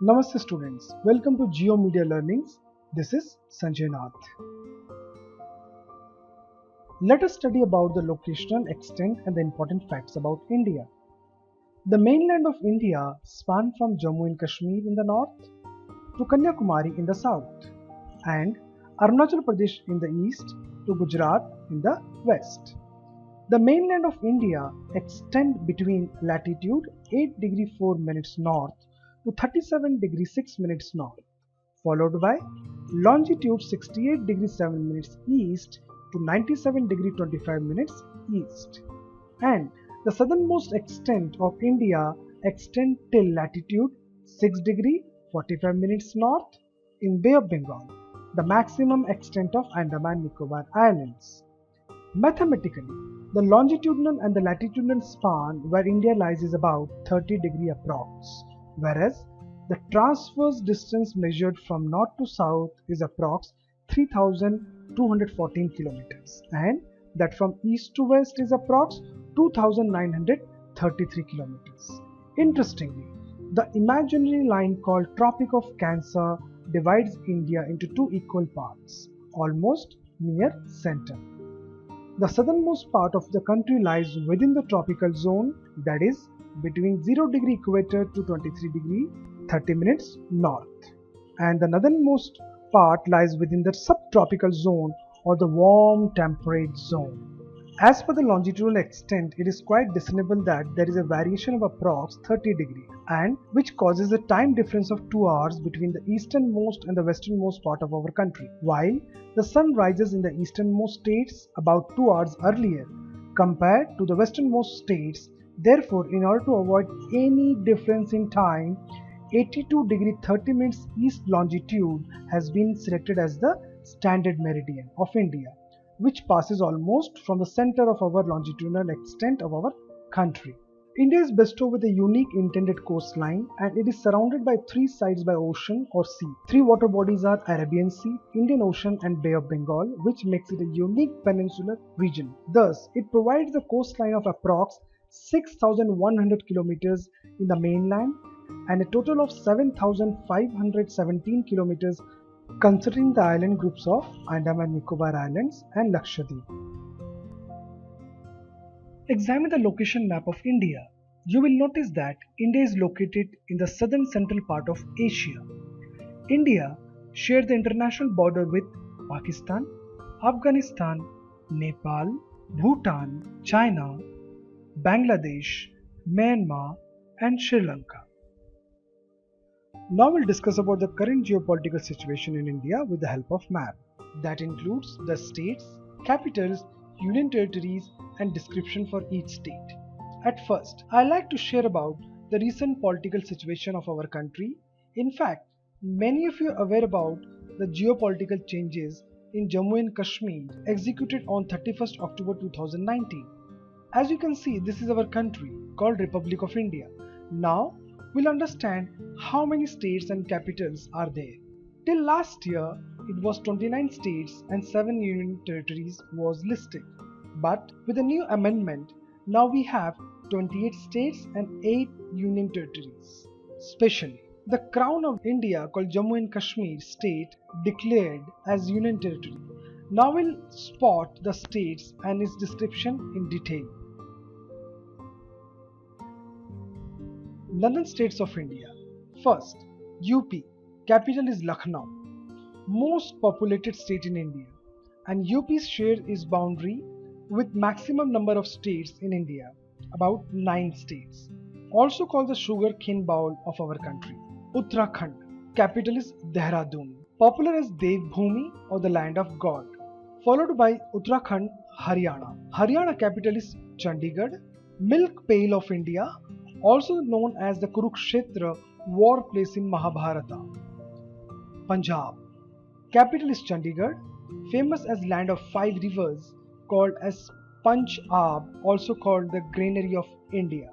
Namaste students, welcome to Geo Media Learnings. This is Sanjay Nath. Let us study about the locational extent and the important facts about India. The mainland of India spans from Jammu and Kashmir in the north to Kanyakumari in the south and Arunachal Pradesh in the east to Gujarat in the west. The mainland of India extends between latitude 8 degree 4 minutes north to 37 degree 6 minutes north, followed by longitude 68 degree 7 minutes east to 97 degree 25 minutes east. And the southernmost extent of India extends till latitude 6 degree 45 minutes north in Bay of Bengal, the maximum extent of Andaman Nicobar Islands. Mathematically, the longitudinal and the latitudinal span where India lies is about 30 degree approx, whereas the transverse distance measured from north to south is approx 3214 kilometers and that from east to west is approx 2933 kilometers. Interestingly, the imaginary line called Tropic of Cancer divides India into two equal parts, almost near center. The southernmost part of the country lies within the tropical zone, that is between 0 degree equator to 23 degree 30 minutes north, and the northernmost part lies within the subtropical zone or the warm temperate zone. As per the longitudinal extent, it is quite discernible that there is a variation of approx 30 degree and which causes a time difference of 2 hours between the easternmost and the westernmost part of our country, while the sun rises in the easternmost states about 2 hours earlier compared to the westernmost states. Therefore, in order to avoid any difference in time, 82 degree 30 minutes east longitude has been selected as the standard meridian of India, which passes almost from the center of our longitudinal extent of our country. India is bestowed with a unique intended coastline and it is surrounded by three sides by ocean or sea. Three water bodies are Arabian Sea, Indian Ocean and Bay of Bengal, which makes it a unique peninsular region. Thus, it provides a coastline of approx 6,100 kilometers in the mainland and a total of 7,517 kilometers considering the island groups of Andaman Nicobar Islands and Lakshadweep. Examine the location map of India. You will notice that India is located in the southern central part of Asia. India shares the international border with Pakistan, Afghanistan, Nepal, Bhutan, China, Bangladesh, Myanmar and Sri Lanka. Now we'll discuss about the current geopolitical situation in India with the help of map. That includes the states, capitals, union territories and description for each state. At first, I like to share about the recent political situation of our country. In fact, many of you are aware about the geopolitical changes in Jammu and Kashmir executed on 31st October 2019. As you can see, this is our country called Republic of India. Now, we'll understand how many states and capitals are there. Till last year, it was 29 states and 7 union territories was listed. But with a new amendment, now we have 28 states and 8 union territories. Specially, the Crown of India called Jammu and Kashmir state declared as union territory. Now we'll spot the states and its description in detail. Northern states of India. First, UP. Capital is Lucknow. Most populated state in India. And UP's share is boundary with maximum number of states in India, about 9 states. Also called the sugar cane bowl of our country. Uttarakhand. Capital is Dehradun. Popular as Devbhoomi or the land of God. Followed by Uttarakhand, Haryana. Haryana capital is Chandigarh. Milk pail of India, also known as the Kurukshetra war place in Mahabharata. Punjab. Capital is Chandigarh, famous as land of 5 rivers called as Punjab, also called the granary of India.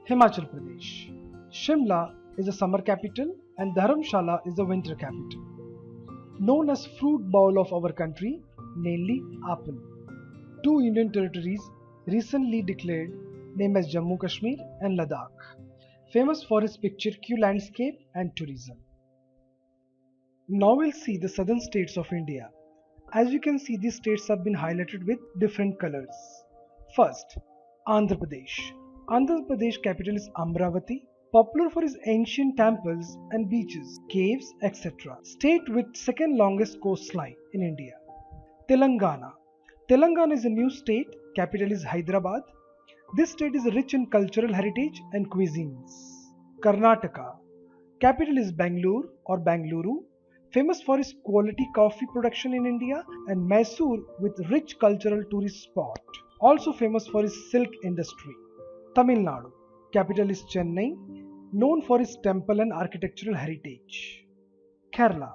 Himachal Pradesh. Shimla is the summer capital and Dharamshala is the winter capital. Known as fruit bowl of our country, mainly apple. 2 union territories recently declared named as Jammu Kashmir and Ladakh. famous for its picturesque landscape and tourism. Now we'll see the southern states of India. As you can see, these states have been highlighted with different colors. First, Andhra Pradesh. Andhra Pradesh capital is Amravati, popular for its ancient temples and beaches, caves, etc. State with second longest coastline in India. Telangana. Telangana is a new state, capital is Hyderabad. This state is rich in cultural heritage and cuisines. Karnataka. Capital is Bangalore or Bangalore, famous for its quality coffee production in India, and Mysore with rich cultural tourist spot, also famous for its silk industry. Tamil Nadu. Capital is Chennai, known for its temple and architectural heritage. Kerala.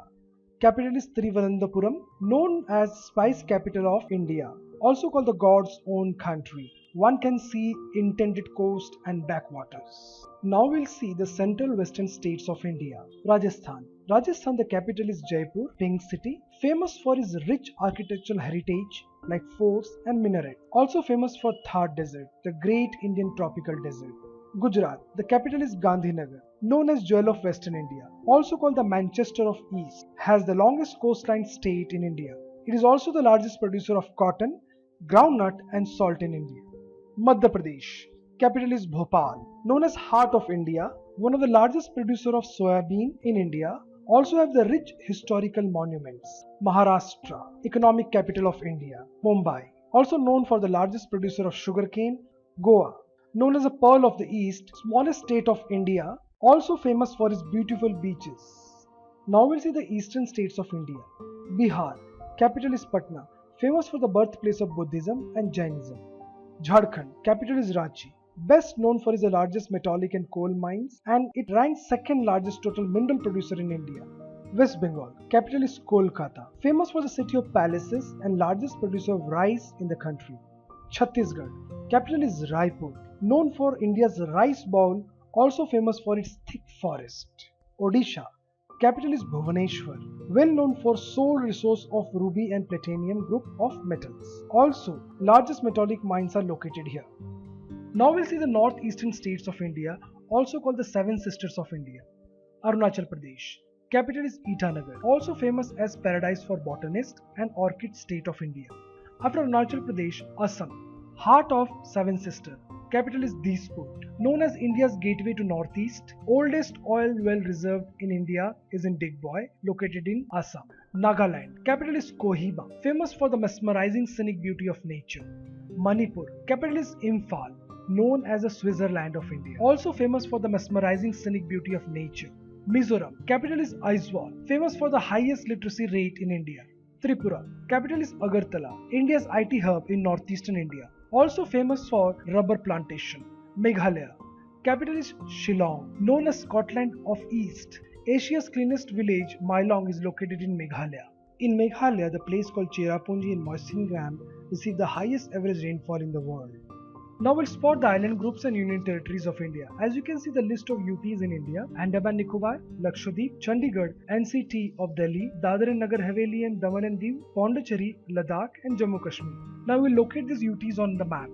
Capital is Thiruvananthapuram, known as spice capital of India, also called the God's own country. One can see intended coast and backwaters. Now we'll see the central western states of India. Rajasthan. Rajasthan, the capital is Jaipur, Pink City, famous for its rich architectural heritage like forts and minaret. Also famous for Thar Desert, the great Indian tropical desert. Gujarat, the capital is Gandhinagar, known as Jewel of Western India, also called the Manchester of East, has the longest coastline state in India. It is also the largest producer of cotton, groundnut and salt in India. Madhya Pradesh, capital is Bhopal, known as Heart of India, one of the largest producer of soya bean in India, also have the rich historical monuments. Maharashtra, economic capital of India. Mumbai, also known for the largest producer of sugarcane. Goa, known as a pearl of the East, smallest state of India, also famous for its beautiful beaches. Now we'll see the eastern states of India. Bihar, capital is Patna, famous for the birthplace of Buddhism and Jainism. Jharkhand, capital is Ranchi, best known for its largest metallic and coal mines, and it ranks second largest total mineral producer in India. West Bengal, capital is Kolkata, famous for the city of palaces and largest producer of rice in the country. Chhattisgarh, capital is Raipur, known for India's rice bowl, also famous for its thick forest. Odisha, capital is Bhubaneswar, well known for sole resource of ruby and platinum group of metals. Also, largest metallic mines are located here. Now we'll see the northeastern states of India, also called the Seven Sisters of India. Arunachal Pradesh, capital is Itanagar, also famous as paradise for botanists and orchid state of India. After Arunachal Pradesh, Assam, heart of Seven Sisters. Capital is Dispur, known as India's gateway to northeast. Oldest oil well reserve in India is in Digboy, located in Assam. Nagaland, capital is Kohima, famous for the mesmerizing scenic beauty of nature. Manipur, capital is Imphal, known as the Switzerland of India, also famous for the mesmerizing scenic beauty of nature. Mizoram, capital is Aizawl, famous for the highest literacy rate in India. Tripura, capital is Agartala, India's IT hub in northeastern India, also famous for rubber plantation. Meghalaya, capital is Shillong, known as Scotland of East. Asia's cleanest village, Mailong, is located in Meghalaya. In Meghalaya, the place called Cherrapunji in Moisingram received the highest average rainfall in the world. Now we'll spot the island groups and union territories of India. As you can see the list of UTs in India: Andaman Nicobar, Lakshadweep, Chandigarh, NCT of Delhi, Dadar and Nagar Haveli and Daman and Diu, Pondicherry, Ladakh and Jammu Kashmir. Now we'll locate these UTs on the map.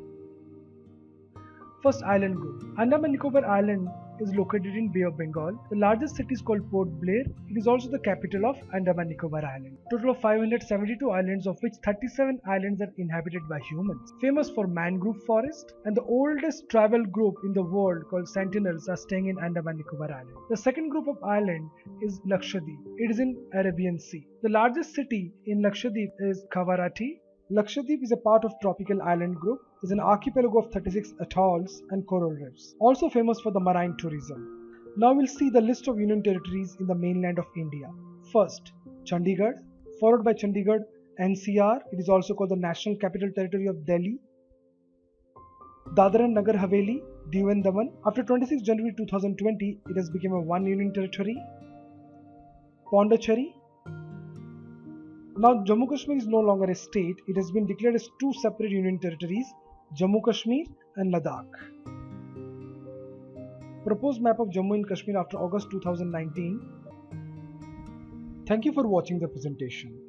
First island group. Andaman Nicobar Island is located in Bay of Bengal. The largest city is called Port Blair. It is also the capital of Andaman Nicobar Island. Total of 572 islands, of which 37 islands are inhabited by humans. Famous for mangrove forest, and the oldest travel group in the world called Sentinels are staying in Andaman Nicobar Island. The second group of island is Lakshadweep. It is in Arabian Sea. The largest city in Lakshadweep is Kavaratti. Lakshadweep is a part of tropical island group, is an archipelago of 36 atolls and coral reefs, also famous for the marine tourism. Now we'll see the list of union territories in the mainland of India. First, Chandigarh, followed by Chandigarh NCR, it is also called the National Capital Territory of Delhi. Dadar and Nagar Haveli, Diu and Daman. After 26 January 2020, it has become a one union territory. Pondicherry. Now Jammu Kashmir is no longer a state, it has been declared as two separate union territories, Jammu Kashmir and Ladakh. Proposed map of Jammu and Kashmir after August 2019. Thank you for watching the presentation.